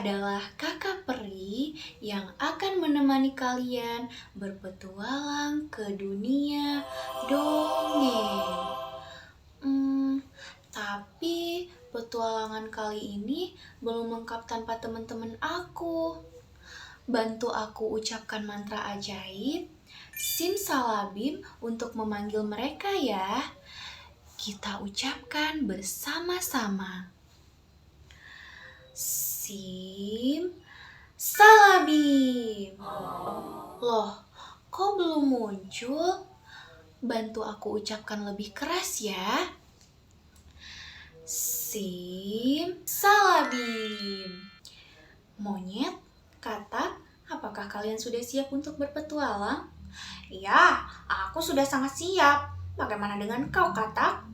adalah kakak peri yang akan menemani kalian berpetualang ke dunia dongeng. Tapi petualangan kali ini belum lengkap tanpa teman-teman aku. Bantu aku ucapkan mantra ajaib, simsalabim untuk memanggil mereka ya. Kita ucapkan bersama-sama. Simsalabim. Loh, kok belum muncul? Bantu aku ucapkan lebih keras ya. Simsalabim. Monyet, katak, apakah kalian sudah siap untuk berpetualang? Ya, aku sudah sangat siap. Bagaimana dengan kau, katak?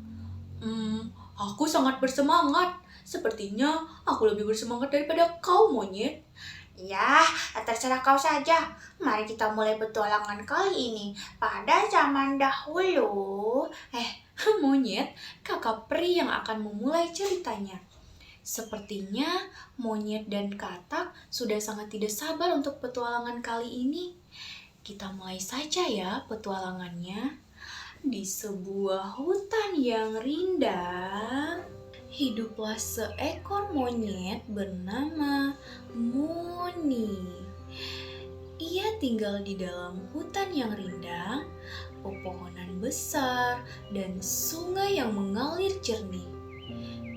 Aku sangat bersemangat. Sepertinya aku lebih bersemangat daripada kau, monyet. Ya, terserah kau saja. Mari kita mulai petualangan kali ini. Pada zaman dahulu. Monyet, kakak peri yang akan memulai ceritanya. Sepertinya monyet dan katak sudah sangat tidak sabar untuk petualangan kali ini. Kita mulai saja ya petualangannya. Di sebuah hutan yang rindang, hiduplah seekor monyet bernama Moni. Ia tinggal di dalam hutan yang rindang, pepohonan besar, dan sungai yang mengalir jernih.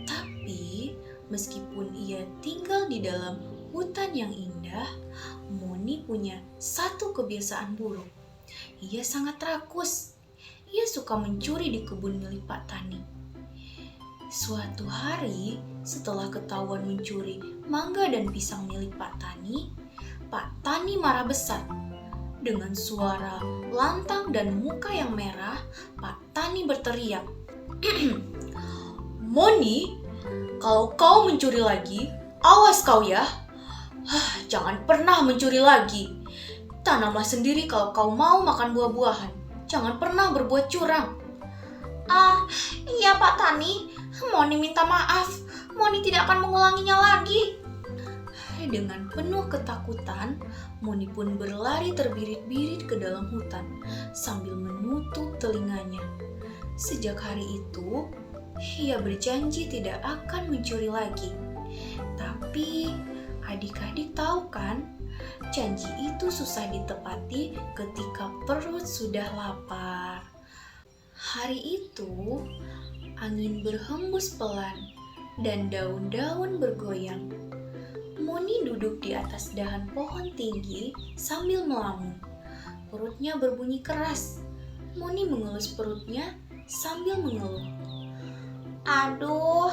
Tapi, meskipun ia tinggal di dalam hutan yang indah, Moni punya satu kebiasaan buruk. Ia sangat rakus. Ia suka mencuri di kebun milik Pak Tani. Suatu hari, setelah ketahuan mencuri mangga dan pisang milik Pak Tani marah besar. Dengan suara lantang dan muka yang merah, Pak Tani berteriak, "Moni, kalau kau mencuri lagi, awas kau ya. Jangan pernah mencuri lagi. Tanamlah sendiri kalau kau mau makan buah-buahan. Jangan pernah berbuat curang." Iya Pak Tani. Moni minta maaf. Moni tidak akan mengulanginya lagi. Dengan penuh ketakutan, Moni pun berlari terbirit-birit ke dalam hutan sambil menutup telinganya. Sejak hari itu, ia berjanji tidak akan mencuri lagi. Tapi, adik-adik tahu kan, janji itu susah ditepati ketika perut sudah lapar. Hari itu, angin berhembus pelan dan daun-daun bergoyang. Moni duduk di atas dahan pohon tinggi sambil melamun. Perutnya berbunyi keras. Moni mengelus perutnya sambil mengeluh. Aduh,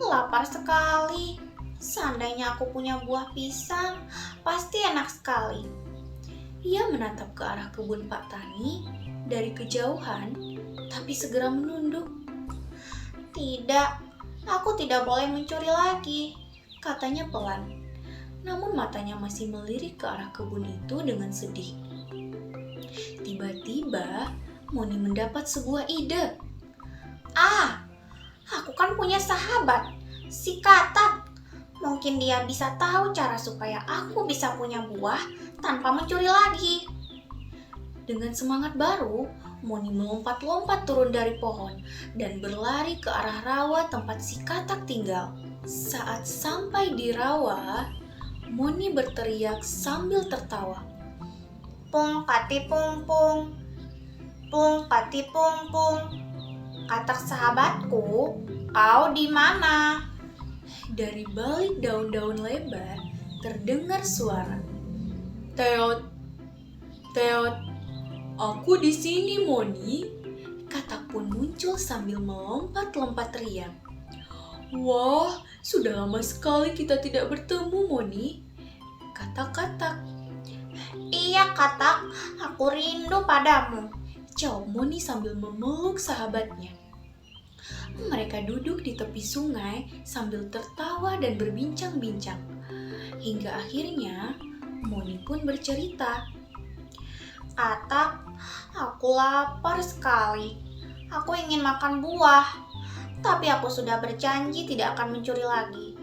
lapar sekali. Seandainya aku punya buah pisang, pasti enak sekali. Ia menatap ke arah kebun Pak Tani dari kejauhan, tapi segera menunduk. Tidak, aku tidak boleh mencuri lagi, Katanya pelan. Namun matanya masih melirik ke arah kebun itu dengan sedih. Tiba-tiba, Moni mendapat sebuah ide. Aku kan punya sahabat, si katak. Mungkin dia bisa tahu cara supaya aku bisa punya buah tanpa mencuri lagi. Dengan semangat baru, Moni melompat-lompat turun dari pohon dan berlari ke arah rawa tempat si katak tinggal. Saat sampai di rawa, Moni berteriak sambil tertawa. Pung pati pung pung, pung pati pung pung. Katak sahabatku, kau di mana? Dari balik daun-daun lebar terdengar suara. Teot, teot, aku di sini Moni. Katak pun muncul sambil melompat-lompat riang. Wah, sudah lama sekali kita tidak bertemu Moni, kata katak. Iya katak, aku rindu padamu, jawab Moni sambil memeluk sahabatnya. Mereka duduk di tepi sungai sambil tertawa dan berbincang-bincang. Hingga akhirnya Moni pun bercerita. Katak, aku lapar sekali. Aku ingin makan buah, tapi aku sudah berjanji tidak akan mencuri lagi.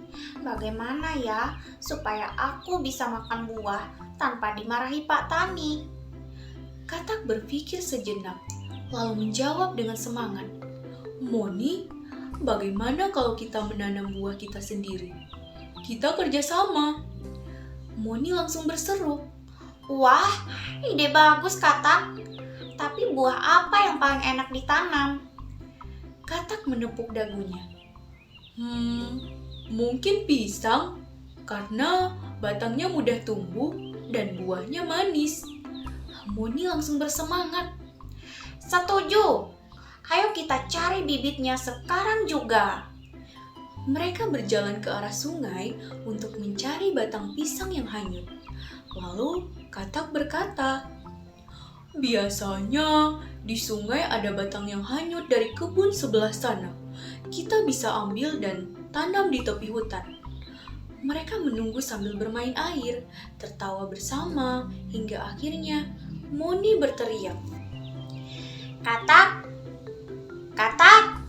Bagaimana ya supaya aku bisa makan buah tanpa dimarahi Pak Tani? Katak berpikir sejenak, lalu menjawab dengan semangat. Moni, bagaimana kalau kita menanam buah kita sendiri? Kita kerjasama. Moni langsung berseru. Wah, ide bagus Katak. Tapi buah apa yang paling enak ditanam? Katak menepuk dagunya. Mungkin pisang, karena batangnya mudah tumbuh dan buahnya manis. Moni langsung bersemangat. Setuju. Ayo kita cari bibitnya sekarang juga. Mereka berjalan ke arah sungai untuk mencari batang pisang yang hanyut. Lalu Katak berkata, biasanya di sungai ada batang yang hanyut dari kebun sebelah sana. Kita bisa ambil dan tanam di tepi hutan. Mereka menunggu sambil bermain air, tertawa bersama, hingga akhirnya Moni berteriak. Katak, Katak.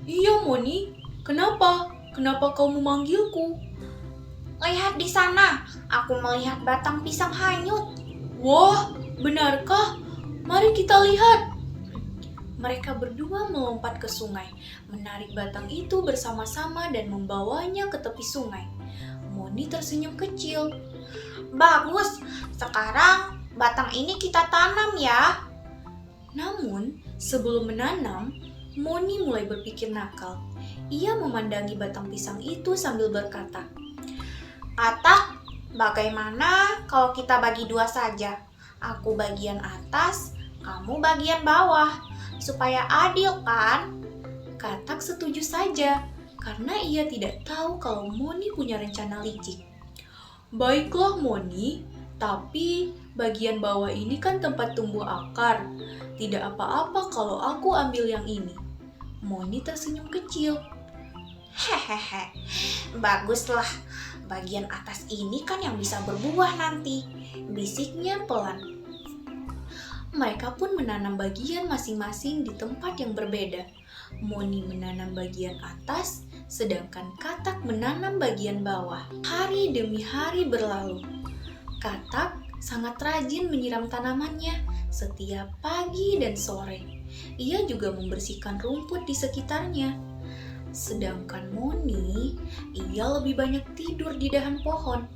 Iya Moni, kenapa? Kenapa kau memanggilku? Lihat di sana, aku melihat batang pisang hanyut. Wah, benarkah? Mari kita lihat. Mereka berdua melompat ke sungai, menarik batang itu bersama-sama dan membawanya ke tepi sungai. Moni tersenyum kecil. Bagus, sekarang batang ini kita tanam ya. Namun, sebelum menanam, Moni mulai berpikir nakal. Ia memandangi batang pisang itu sambil berkata, Katak, bagaimana kalau kita bagi dua saja? Aku bagian atas, kamu bagian bawah. Supaya adil kan? Katak setuju saja, karena ia tidak tahu kalau Moni punya rencana licik. Baiklah Moni, tapi bagian bawah ini kan tempat tumbuh akar. Tidak apa-apa kalau aku ambil yang ini. Moni tersenyum kecil. Hehehe, baguslah. Bagian atas ini kan yang bisa berbuah nanti, bisiknya pelan. Mereka pun menanam bagian masing-masing di tempat yang berbeda. Moni menanam bagian atas, sedangkan Katak menanam bagian bawah. Hari demi hari berlalu. Katak sangat rajin menyiram tanamannya setiap pagi dan sore. Ia juga membersihkan rumput di sekitarnya. Sedangkan Moni, ia lebih banyak tidur di dahan pohon.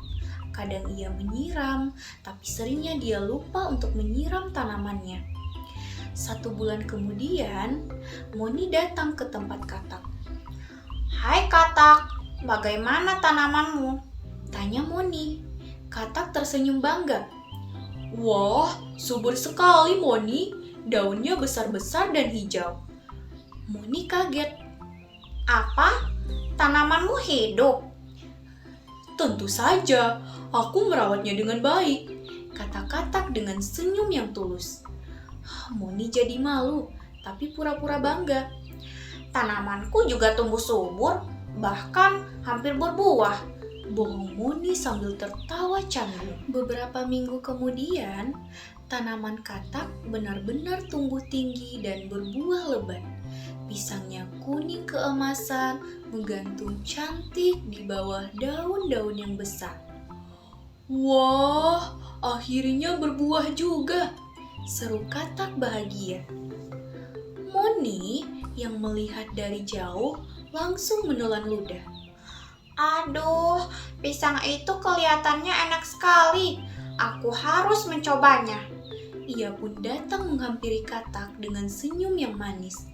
Kadang ia menyiram, tapi seringnya dia lupa untuk menyiram tanamannya. 1 bulan kemudian, Moni datang ke tempat Katak. Hai Katak, bagaimana tanamanmu? Tanya Moni. Katak tersenyum bangga. Wah, subur sekali Moni. Daunnya besar-besar dan hijau. Moni kaget. Apa? Tanamanmu hidup? Tentu saja, aku merawatnya dengan baik, kata Katak dengan senyum yang tulus. Moni jadi malu, tapi pura-pura bangga. Tanamanku juga tumbuh subur, bahkan hampir berbuah. Bohong Moni sambil tertawa canggung. Beberapa minggu kemudian, tanaman Katak benar-benar tumbuh tinggi dan berbuah lebat. Pisangnya kuning keemasan, menggantung cantik di bawah daun-daun yang besar. Wah, akhirnya berbuah juga, seru Katak bahagia. Moni yang melihat dari jauh langsung menelan ludah. Aduh, pisang itu kelihatannya enak sekali. Aku harus mencobanya. Ia pun datang menghampiri Katak dengan senyum yang manis.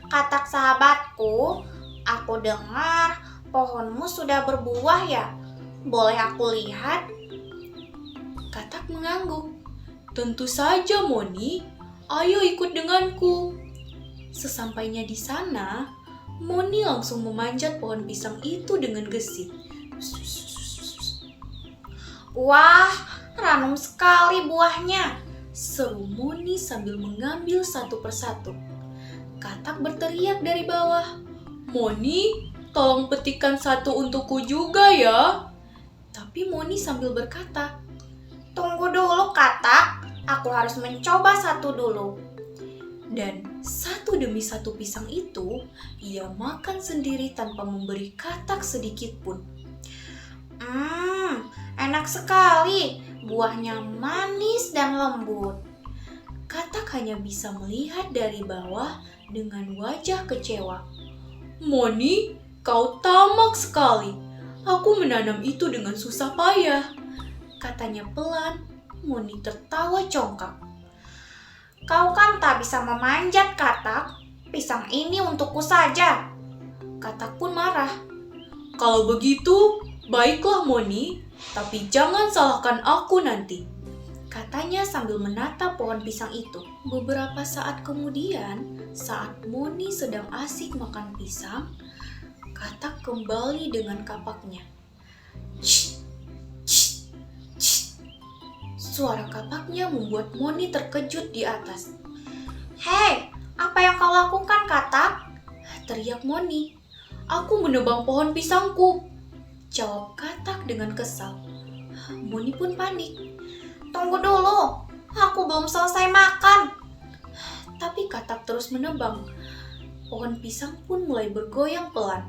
Katak sahabatku, aku dengar pohonmu sudah berbuah ya. Boleh aku lihat? Katak mengangguk. Tentu saja Moni, ayo ikut denganku. Sesampainya di sana, Moni langsung memanjat pohon pisang itu dengan gesit. Wah, ranum sekali buahnya, seru Moni sambil mengambil satu persatu. Katak berteriak dari bawah. Moni, tolong petikkan satu untukku juga ya. Tapi Moni sambil berkata, tunggu dulu Katak, aku harus mencoba satu dulu. Dan Satu demi satu pisang itu, ia makan sendiri tanpa memberi katak sedikit pun. Enak sekali. Buahnya manis dan lembut. Katak hanya bisa melihat dari bawah dengan wajah kecewa. Moni, kau tamak sekali. Aku menanam itu dengan susah payah, katanya pelan. Moni tertawa congkak. Kau kan tak bisa memanjat, Katak. Pisang ini untukku saja. Katak pun marah. Kalau begitu, baiklah Moni, tapi jangan salahkan aku nanti, katanya sambil menatap pohon pisang itu. Beberapa saat kemudian, saat Moni sedang asik makan pisang, Katak kembali dengan kapaknya. Cih, cih, cih. Suara kapaknya membuat Moni terkejut di atas. Hei, apa yang kau lakukan, Katak? Teriak Moni. Aku menebang pohon pisangku, jawab Katak dengan kesal. Moni pun panik. Tunggu dulu, aku belum selesai makan. Tapi Katak terus menebang. Pohon pisang pun mulai bergoyang pelan.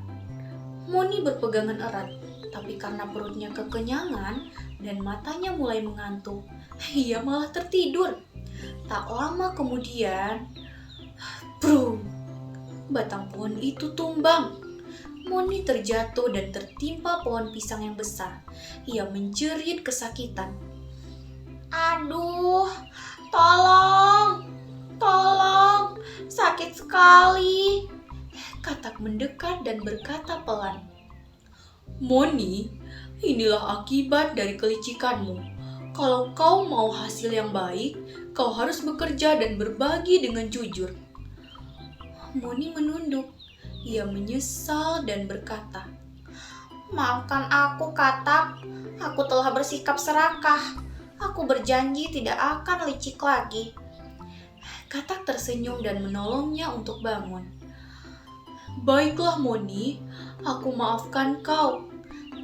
Moni berpegangan erat, tapi karena perutnya kekenyangan dan matanya mulai mengantuk, ia malah tertidur. Tak lama kemudian, brum, batang pohon itu tumbang. Moni terjatuh dan tertimpa pohon pisang yang besar. Ia menjerit kesakitan. Aduh, tolong, tolong, sakit sekali. Katak mendekat dan berkata pelan. Moni, inilah akibat dari kelicikanmu. Kalau kau mau hasil yang baik, kau harus bekerja dan berbagi dengan jujur. Moni menunduk. Ia menyesal dan berkata, Maafkan aku, Katak. Aku telah bersikap serakah. Aku berjanji tidak akan licik lagi. Katak tersenyum dan menolongnya untuk bangun. Baiklah Moni, aku maafkan kau.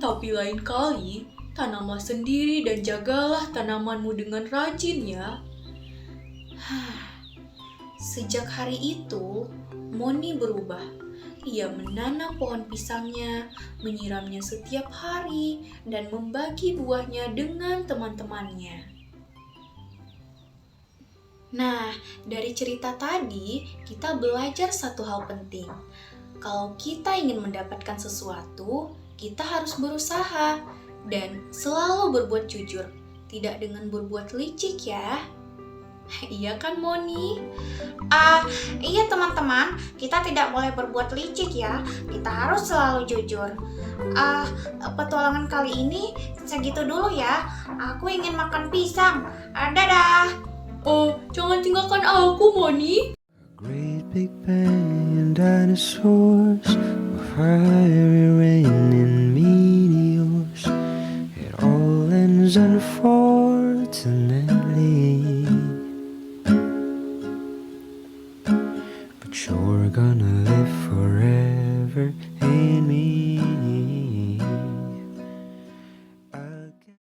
Tapi lain kali, tanamlah sendiri dan jagalah tanamanmu dengan rajin ya. Sejak hari itu, Moni berubah. Ia menanam pohon pisangnya, menyiramnya setiap hari, dan membagi buahnya dengan teman-temannya. Nah, dari cerita tadi, kita belajar satu hal penting. Kalau kita ingin mendapatkan sesuatu, kita harus berusaha dan selalu berbuat jujur, tidak dengan berbuat licik ya. Iya kan Moni? Iya teman-teman, kita tidak boleh berbuat licik ya. Kita harus selalu jujur. Petualangan kali ini segitu dulu ya. Aku ingin makan pisang. Dadah. Oh, jangan tinggalkan aku Moni. Great Big Bang and dinosaurs, fiery rain and meteors. It all ends unfortunately. But you're gonna live forever